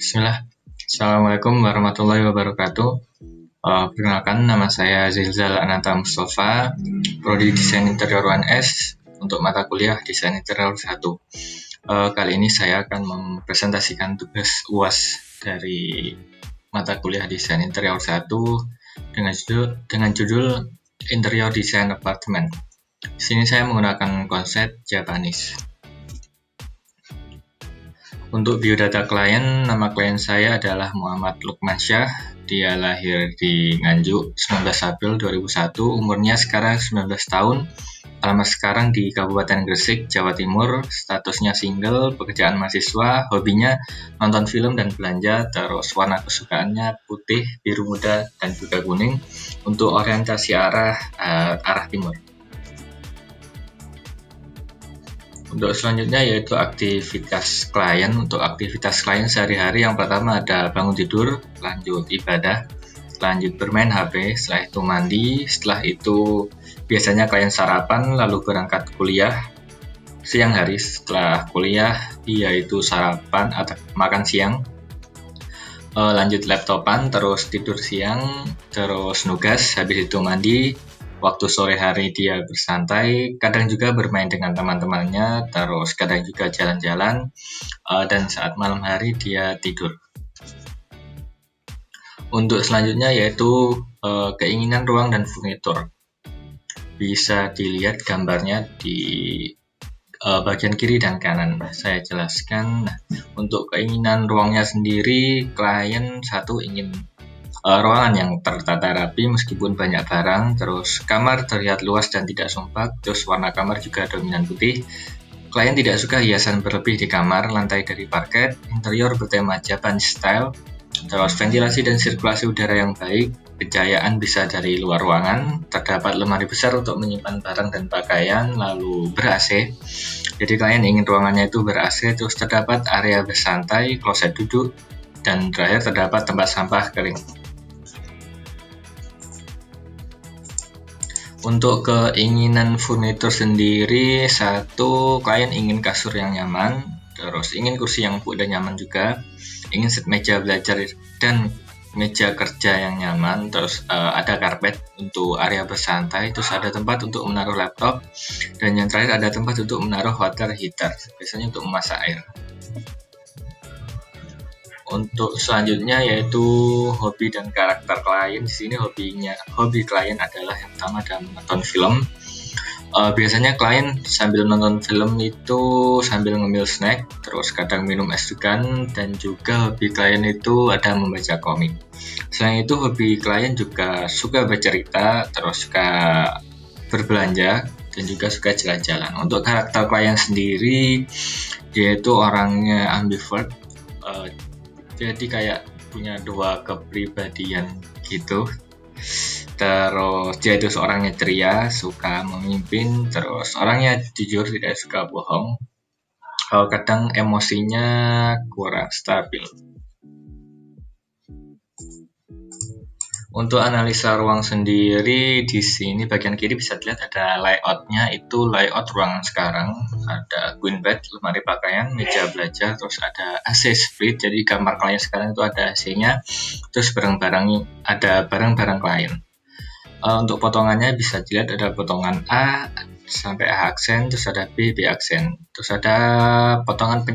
Bismillah. Assalamualaikum warahmatullahi wabarakatuh. Perkenalkan, nama saya Zilzal Ananta Mustafa, Prodi Desain Interior 1S untuk mata kuliah Desain Interior 1. Kali ini saya akan mempresentasikan tugas UAS dari mata kuliah Desain Interior 1 dengan judul Interior Design Apartment. Di sini saya menggunakan konsep Japanese. Untuk biodata klien, nama klien saya adalah Muhammad Lukmansyah. Dia lahir di Nganjuk 19 April 2001, umurnya sekarang 19 tahun. Alamat sekarang di Kabupaten Gresik, Jawa Timur. Statusnya single, pekerjaan mahasiswa, hobinya nonton film dan belanja. Terus warna kesukaannya putih, biru muda, dan juga kuning. Untuk orientasi arah timur. Untuk selanjutnya yaitu aktivitas klien. Untuk aktivitas klien sehari-hari, yang pertama ada bangun tidur, lanjut ibadah, lanjut bermain HP, setelah itu mandi, setelah itu biasanya klien sarapan lalu berangkat kuliah. Siang hari setelah kuliah yaitu sarapan atau makan siang, lanjut laptopan, terus tidur siang, terus nugas, habis itu mandi. Waktu sore hari dia bersantai, kadang juga bermain dengan teman-temannya, terus kadang juga jalan-jalan, dan saat malam hari dia tidur. Untuk selanjutnya yaitu keinginan ruang dan furnitur. Bisa dilihat gambarnya di bagian kiri dan kanan. Saya jelaskan. Nah, untuk keinginan ruangnya sendiri, klien satu ingin ruangan yang tertata rapi meskipun banyak barang, terus kamar terlihat luas dan tidak sumpah, terus warna kamar juga dominan putih. Klien tidak suka hiasan berlebih di kamar, lantai dari parket, interior bertema Japan style, terus ventilasi dan sirkulasi udara yang baik, pencahayaan bisa dari luar ruangan, terdapat lemari besar untuk menyimpan barang dan pakaian, lalu ber-AC. Jadi klien ingin ruangannya itu ber-AC, terus terdapat area bersantai, kloset duduk, dan terakhir terdapat tempat sampah kering. Untuk keinginan furnitur sendiri, satu, klien ingin kasur yang nyaman, terus ingin kursi yang empuk dan nyaman juga, ingin set meja belajar dan meja kerja yang nyaman, terus ada karpet untuk area bersantai, terus ada tempat untuk menaruh laptop, dan yang terakhir ada tempat untuk menaruh water heater, biasanya untuk memasak air. Untuk selanjutnya yaitu hobi dan karakter klien. Di sini hobi klien adalah yang pertama adalah menonton film. Biasanya klien sambil nonton film itu sambil ngemil snack, terus kadang minum es degan, dan juga hobi klien itu ada membaca komik. Selain itu hobi klien juga suka bercerita, terus suka berbelanja, dan juga suka jalan-jalan. Untuk karakter klien sendiri, yaitu orangnya ambivert. Jadi kayak punya dua kepribadian gitu. Terus dia itu seorangnya ceria, suka memimpin, terus orangnya jujur, tidak suka bohong. Kadang emosinya kurang stabil. Untuk analisa ruang sendiri, di sini bagian kiri bisa dilihat ada layoutnya, itu layout ruangan sekarang. Ada queen bed, lemari pakaian, meja belajar, terus ada AC split, jadi kamar klien sekarang itu ada AC-nya, terus ada barang-barang klien. Untuk potongannya bisa dilihat ada potongan A sampai A aksen, terus ada B aksen, terus ada potongan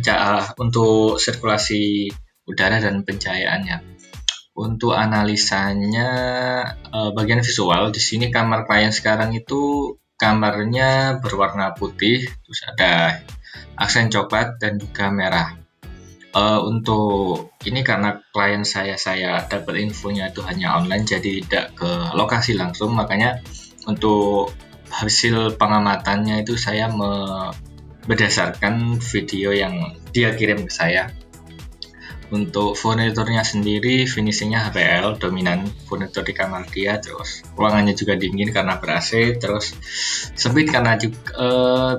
untuk sirkulasi udara dan pencahayaannya. Untuk analisanya, bagian visual, di sini kamar klien sekarang itu kamarnya berwarna putih, terus ada aksen coklat dan juga merah. Untuk ini karena klien saya dapat infonya itu hanya online, jadi tidak ke lokasi langsung, makanya untuk hasil pengamatannya itu saya berdasarkan video yang dia kirim ke saya. Untuk furniturnya sendiri, finishingnya HPL, dominan furnitur di kamar dia, terus ruangannya juga dingin karena ber-AC, terus sempit karena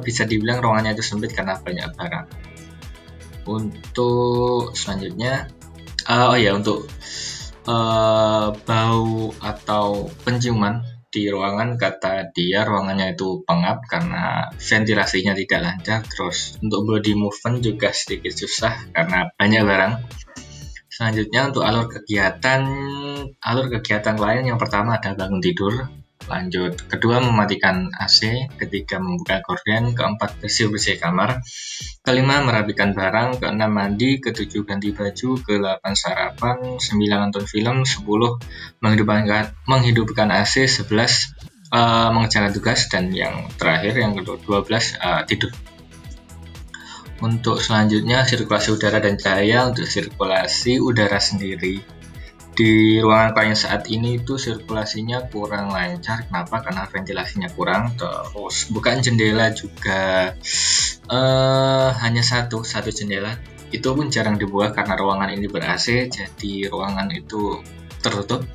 bisa dibilang ruangannya itu sempit karena banyak barang. Untuk selanjutnya, untuk bau atau penciuman di ruangan, kata dia ruangannya itu pengap karena ventilasinya tidak lancar. Terus untuk body movement juga sedikit susah karena banyak barang. Selanjutnya untuk alur kegiatan lain, yang pertama ada bangun tidur, lanjut kedua mematikan AC, ketiga membuka gorden, keempat bersih-bersih kamar, kelima merapikan barang, keenam mandi, ketujuh ganti baju, ke-8 sarapan, 9 nonton film, 10 menghidupkan AC, 11 mengerjakan tugas, dan yang terakhir yang ke-12 tidur. Untuk selanjutnya sirkulasi udara dan cahaya. Untuk sirkulasi udara sendiri, di ruangan klien saat ini itu sirkulasinya kurang lancar. Kenapa? Karena ventilasinya kurang. Terus bukaan jendela juga hanya satu jendela. Itu pun jarang dibuka karena ruangan ini ber-AC, jadi ruangan itu tertutup.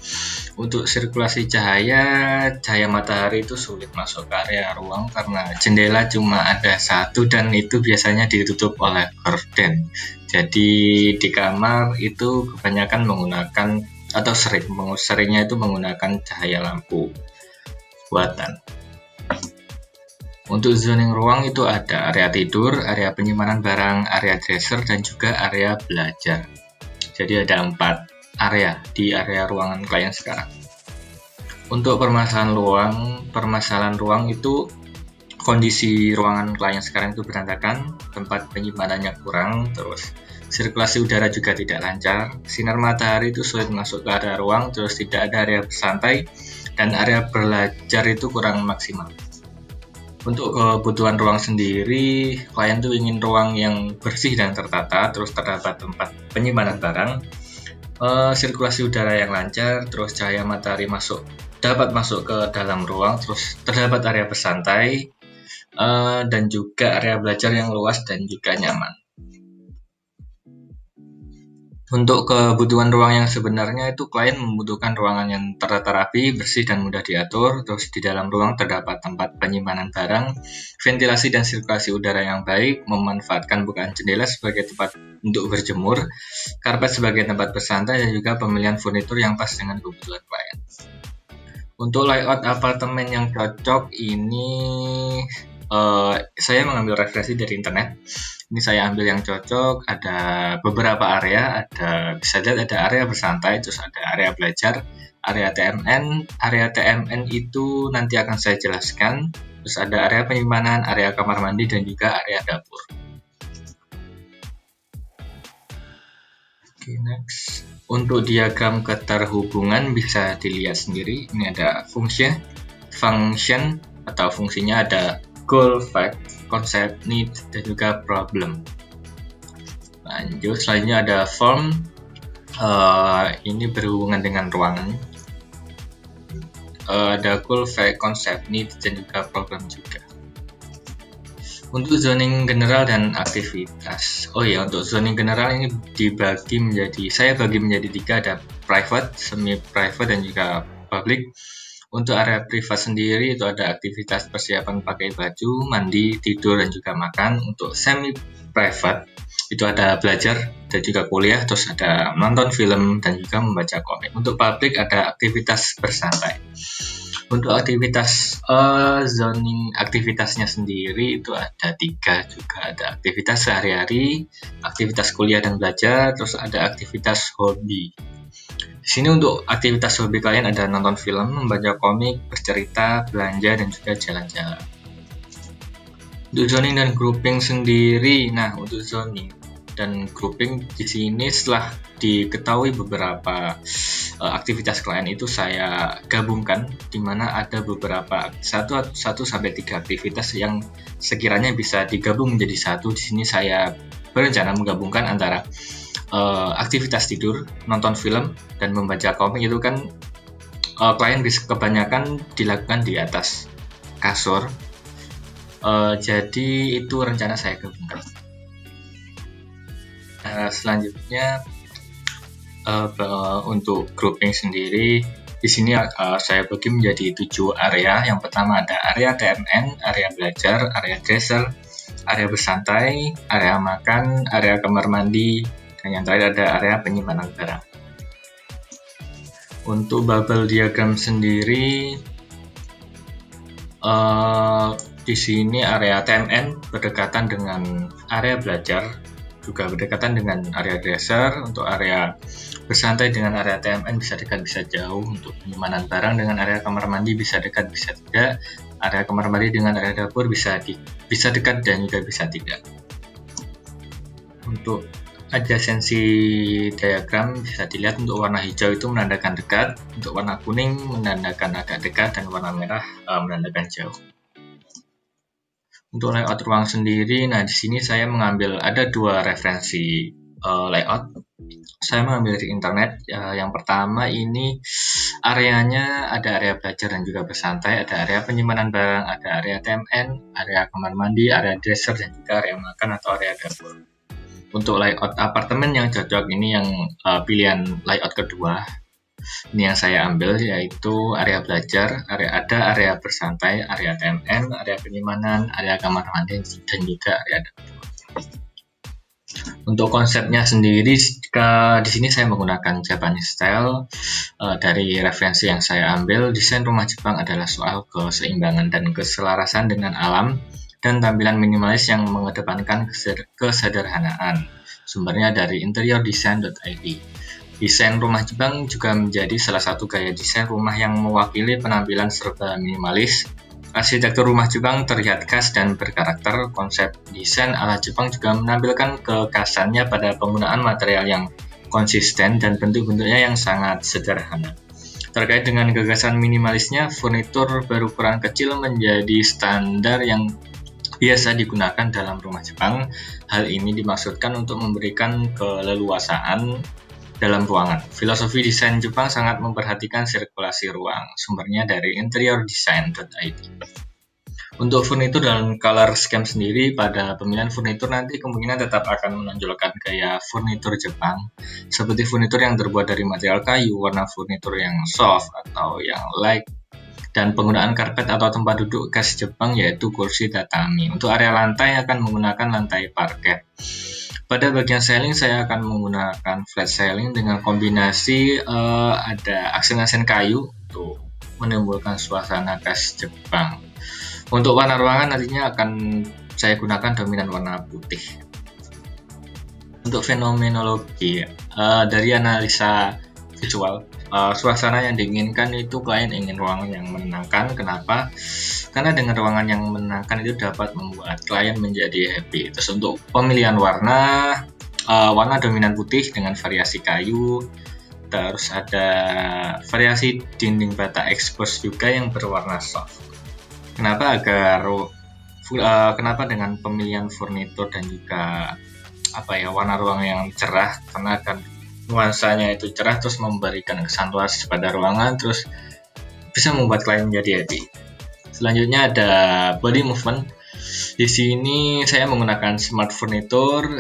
Untuk sirkulasi cahaya matahari itu sulit masuk ke area ruang karena jendela cuma ada satu dan itu biasanya ditutup oleh gorden. Jadi di kamar itu kebanyakan menggunakan atau seringnya itu menggunakan cahaya lampu buatan. Untuk zoning ruang itu ada area tidur, area penyimpanan barang, area dresser, dan juga area belajar. Jadi ada 4 area di area ruangan klien sekarang. Untuk permasalahan ruang itu kondisi ruangan klien sekarang itu berantakan, tempat penyimpanannya kurang, terus sirkulasi udara juga tidak lancar, sinar matahari itu sulit masuk ke area ruang, terus tidak ada area bersantai, dan area belajar itu kurang maksimal. Untuk kebutuhan ruang sendiri, klien tuh ingin ruang yang bersih dan tertata, terus terdapat tempat penyimpanan barang, sirkulasi udara yang lancar, terus cahaya matahari dapat masuk ke dalam ruang, terus terdapat area bersantai, dan juga area belajar yang luas dan juga nyaman. Untuk kebutuhan ruang yang sebenarnya itu klien membutuhkan ruangan yang tertata rapi, bersih dan mudah diatur. Terus di dalam ruang terdapat tempat penyimpanan barang, ventilasi dan sirkulasi udara yang baik, memanfaatkan bukaan jendela sebagai tempat untuk berjemur, karpet sebagai tempat bersantai, dan juga pemilihan furnitur yang pas dengan kebutuhan klien. Untuk layout apartemen yang cocok ini saya mengambil referensi dari internet. Ini saya ambil yang cocok, ada beberapa area, bisa lihat ada area bersantai, terus ada area belajar, area TMN. Area TMN itu nanti akan saya jelaskan. Terus ada area penyimpanan, area kamar mandi, dan juga area dapur. Oke, next. Untuk diagram keterhubungan bisa dilihat sendiri. Ini ada function atau fungsinya, ada goal, fact, concept, need, dan juga problem. Lanjut, selanjutnya ada form. Ini berhubungan dengan ruangan. Ada goal, fact, concept, need, dan juga problem juga. Untuk zoning general dan aktivitas. Untuk zoning general ini saya bagi menjadi 3, ada private, semi-private, dan juga public. Untuk area privat sendiri itu ada aktivitas persiapan pakai baju, mandi, tidur, dan juga makan. Untuk semi-private itu ada belajar dan juga kuliah, terus ada nonton film dan juga membaca komik. Untuk publik ada aktivitas bersantai. Untuk aktivitas zoning aktivitasnya sendiri itu ada 3 juga, ada aktivitas sehari-hari, aktivitas kuliah dan belajar, terus ada aktivitas hobi. Di sini untuk aktivitas hobi kalian ada nonton film, membaca komik, bercerita, belanja, dan juga jalan-jalan. Untuk zoning dan grouping sendiri, untuk zoning dan grouping di sini setelah diketahui beberapa aktivitas klien itu saya gabungkan, di mana ada beberapa 1 sampai 3 aktivitas yang sekiranya bisa digabung menjadi satu. Di sini saya berencana menggabungkan antara aktivitas tidur, nonton film, dan membaca komik. Itu kan klien bisa kebanyakan dilakukan di atas kasur, jadi itu rencana saya gabungkan. Selanjutnya untuk grouping sendiri di sini saya bagi menjadi 7 area. Yang pertama ada area TMN, area belajar, area dresser, area bersantai, area makan, area kamar mandi, dan yang terakhir ada area penyimpanan barang. Untuk bubble diagram sendiri, di sini area TMN berdekatan dengan area belajar, juga berdekatan dengan area dresser. Untuk area bersantai dengan area TMN bisa dekat bisa jauh. Untuk penyimpanan barang dengan area kamar mandi bisa dekat bisa tidak. Area kamar mandi dengan area dapur bisa dekat dan juga bisa tidak. Untuk adjacency diagram bisa dilihat, untuk warna hijau itu menandakan dekat, untuk warna kuning menandakan agak dekat, dan warna merah menandakan jauh. Untuk layout ruang sendiri, nah di sini saya mengambil ada dua referensi layout. Saya mengambil dari internet. Yang pertama ini areanya ada area belajar dan juga bersantai, ada area penyimpanan barang, ada area TMN, area kamar mandi, area dresser, dan juga area makan atau area dapur. Untuk layout apartemen yang cocok ini yang pilihan layout kedua. Ini yang saya ambil, yaitu area belajar, area bersantai, area TMN, area penyimpanan, area kamar mandi, dan juga area dapur. Untuk konsepnya sendiri, di sini saya menggunakan Japanese style. Dari referensi yang saya ambil, desain rumah Jepang adalah soal keseimbangan dan keselarasan dengan alam, dan tampilan minimalis yang mengedepankan kesederhanaan. Sumbernya dari interiordesign.id. Desain rumah Jepang juga menjadi salah satu gaya desain rumah yang mewakili penampilan serba minimalis. Arsitektur rumah Jepang terlihat khas dan berkarakter. Konsep desain ala Jepang juga menampilkan kekhasannya pada penggunaan material yang konsisten dan bentuk-bentuknya yang sangat sederhana. Terkait dengan gagasan minimalisnya, furnitur berukuran kecil menjadi standar yang biasa digunakan dalam rumah Jepang. Hal ini dimaksudkan untuk memberikan keleluasaan dalam ruangan. Filosofi desain Jepang sangat memperhatikan sirkulasi ruang. Sumbernya dari interiordesign.id. Untuk furnitur dan color scheme sendiri, pada pemilihan furnitur nanti kemungkinan tetap akan menonjolkan gaya furnitur Jepang, seperti furnitur yang terbuat dari material kayu, warna furnitur yang soft atau yang light, dan penggunaan karpet atau tempat duduk khas Jepang yaitu kursi tatami. Untuk area lantai akan menggunakan lantai parket. Pada bagian ceiling saya akan menggunakan flat ceiling dengan kombinasi ada aksen-aksen kayu untuk menimbulkan suasana khas Jepang. Untuk warna ruangan nantinya akan saya gunakan dominan warna putih. Untuk fenomenologi, dari analisa visual, suasana yang diinginkan itu klien ingin ruangan yang menenangkan. Kenapa? Karena dengan ruangan yang menenangkan itu dapat membuat klien menjadi happy. Terus untuk pemilihan warna, warna dominan putih dengan variasi kayu. Terus ada variasi dinding bata expose juga yang berwarna soft. Kenapa dengan pemilihan furnitur dan juga warna ruang yang cerah, karena kan nuansanya itu cerah terus memberikan kesan luas pada ruangan, terus bisa membuat klien menjadi happy. Selanjutnya ada body movement. Di sini saya menggunakan smart furniture,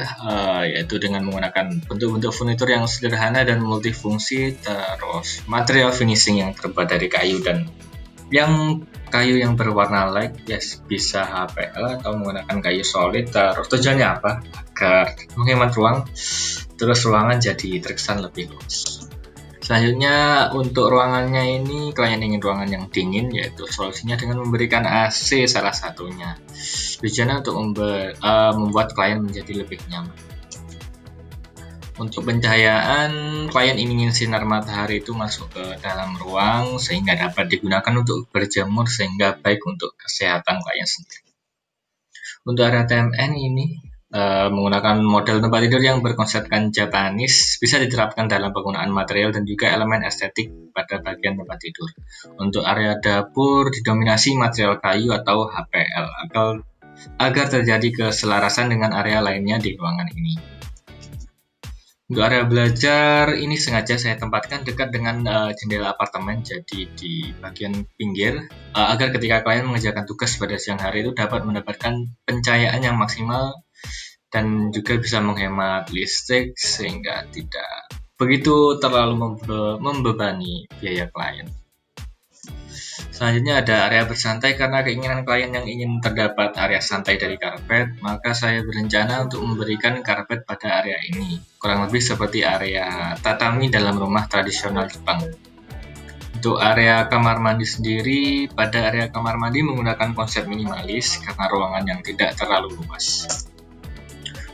yaitu dengan menggunakan bentuk-bentuk furnitur yang sederhana dan multifungsi, terus material finishing yang terbuat dari kayu dan kayu yang berwarna light, bisa HPL atau menggunakan kayu solid. Terus tujuannya apa? Agar menghemat ruang, terus ruangan jadi terkesan lebih luas. Selanjutnya untuk ruangannya ini, klien ingin ruangan yang dingin, yaitu solusinya dengan memberikan AC salah satunya. Tujuannya untuk membuat klien menjadi lebih nyaman. Untuk pencahayaan, klien ingin sinar matahari itu masuk ke dalam ruang sehingga dapat digunakan untuk berjemur sehingga baik untuk kesehatan klien sendiri. Untuk area TMN ini menggunakan model tempat tidur yang berkonsepkan Japanese, bisa diterapkan dalam penggunaan material dan juga elemen estetik pada bagian tempat tidur. Untuk area dapur didominasi material kayu atau HPL agar terjadi keselarasan dengan area lainnya di ruangan ini. Untuk area belajar ini sengaja saya tempatkan dekat dengan jendela apartemen, jadi di bagian pinggir, agar ketika klien mengerjakan tugas pada siang hari itu dapat mendapatkan pencahayaan yang maksimal dan juga bisa menghemat listrik sehingga tidak begitu terlalu membebani biaya klien. Selanjutnya ada area bersantai. Karena keinginan klien yang ingin terdapat area santai dari karpet, maka saya berencana untuk memberikan karpet pada area ini, kurang lebih seperti area tatami dalam rumah tradisional Jepang. Untuk area kamar mandi sendiri, pada area kamar mandi menggunakan konsep minimalis karena ruangan yang tidak terlalu luas.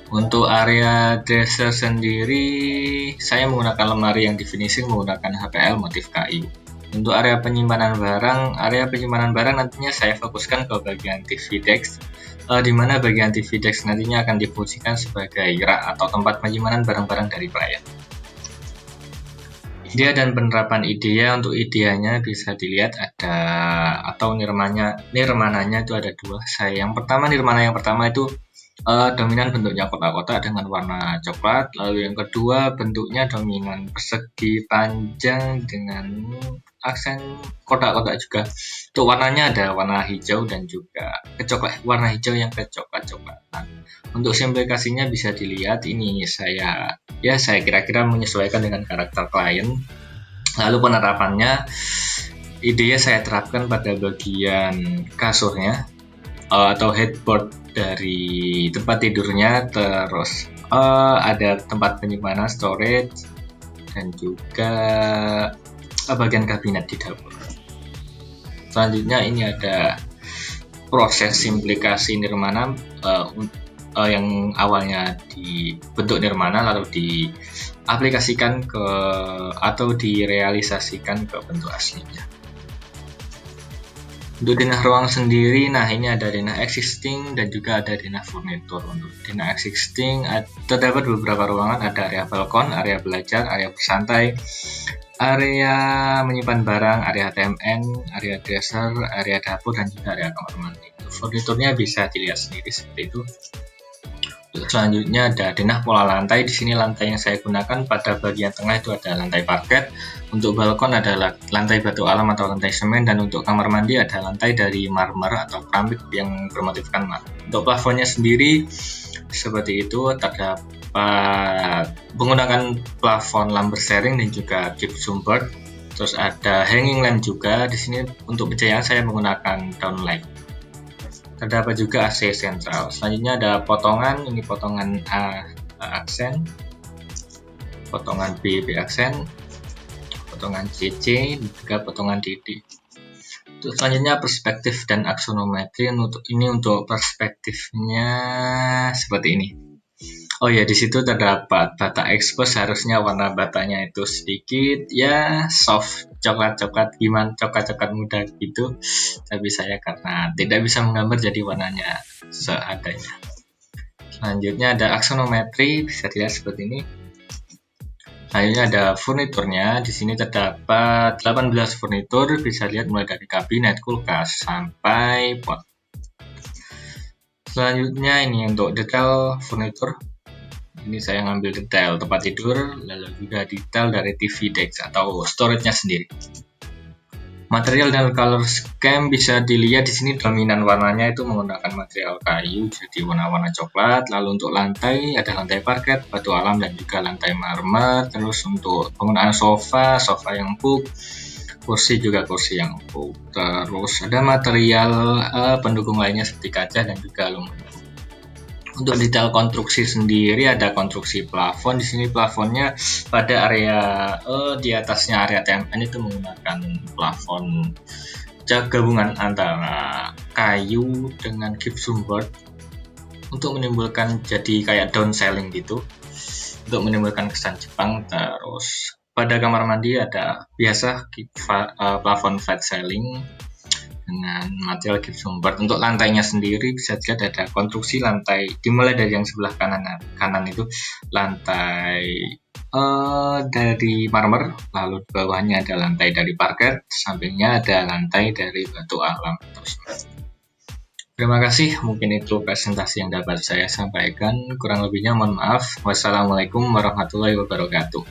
Untuk area dresser sendiri, saya menggunakan lemari yang di finishing menggunakan HPL motif kayu. Untuk area penyimpanan barang nantinya saya fokuskan ke bagian TV desk, di mana bagian TV desk nantinya akan difungsikan sebagai rak atau tempat penyimpanan barang-barang dari klien. Idea dan penerapan IDEA, untuk IDEA-nya bisa dilihat ada, atau nirmananya itu ada dua. Nirmana yang pertama itu dominan bentuknya kotak-kotak dengan warna coklat, lalu yang kedua bentuknya dominan persegi panjang dengan aksen kotak-kotak juga. Untuk warnanya ada warna hijau dan juga warna hijau yang kecoklat-coklatan. Untuk simplikasinya bisa dilihat ini saya kira-kira menyesuaikan dengan karakter klien. Lalu penerapannya, IDEA saya terapkan pada bagian kasurnya atau headboard dari tempat tidurnya, terus ada tempat penyimpanan storage dan juga bagian kabinet di dapur. Selanjutnya ini ada proses simplikasi nirmana yang awalnya dibentuk nirmana lalu diaplikasikan atau direalisasikan ke bentuk aslinya. Untuk denah ruang sendiri, ini ada denah existing dan juga ada denah furnitur. Untuk denah existing terdapat beberapa ruangan, ada area balkon, area belajar, area bersantai, area menyimpan barang, area TMN, area dresser, area dapur, dan juga area kamar mandi. Furniturnya bisa dilihat sendiri seperti itu. Selanjutnya ada denah pola lantai. Di sini lantai yang saya gunakan pada bagian tengah itu ada lantai parket. Untuk balkon ada lantai batu alam atau lantai semen, dan untuk kamar mandi ada lantai dari marmer atau keramik yang bermotifkan marmer. Untuk plafonnya sendiri seperti itu, terdapat menggunakan plafon lumber sharing dan juga gypsum board. Terus ada hanging lamp juga. Di sini untuk pencahayaan saya menggunakan downlight. Terdapat juga AC sentral. Selanjutnya ada potongan, ini potongan A aksen, potongan B aksen, potongan CC, juga potongan DD. Selanjutnya perspektif dan aksonometri. Untuk perspektifnya seperti ini. Oh ya, di situ terdapat bata expose, harusnya warna batanya itu sedikit soft, coklat-coklat muda gitu. Tapi saya karena tidak bisa menggambar jadi warnanya seadanya. Selanjutnya ada aksonometri, bisa dilihat seperti ini. Selanjutnya ada furniturnya. Di sini terdapat 18 furnitur, bisa lihat mulai dari kabinet, kulkas sampai pot. Selanjutnya ini untuk detail furnitur. Ini saya ngambil detail tempat tidur, lalu juga detail dari TV desk atau storage-nya sendiri. Material dan color scheme bisa dilihat di sini, dominan warnanya itu menggunakan material kayu, jadi warna-warna coklat. Lalu untuk lantai ada lantai parket, batu alam, dan juga lantai marmer. Terus untuk penggunaan sofa yang empuk, kursi juga kursi yang empuk. Terus ada material pendukung lainnya seperti kaca dan juga aluminium. Untuk detail konstruksi sendiri ada konstruksi plafon. Di sini plafonnya pada area di atasnya area TMN itu menggunakan plafon gabungan antara kayu dengan gypsum board untuk menimbulkan jadi kayak downsailing gitu, untuk menimbulkan kesan Jepang. Terus pada kamar mandi ada biasa plafon flat ceiling dengan material gypsum board. Untuk lantainya sendiri bisa dilihat ada konstruksi lantai, dimulai dari yang sebelah kanan itu lantai dari marmer, lalu di bawahnya ada lantai dari parket, sampingnya ada lantai dari batu alam. Terima kasih, mungkin itu presentasi yang dapat saya sampaikan. Kurang lebihnya mohon maaf. Wassalamualaikum warahmatullahi wabarakatuh.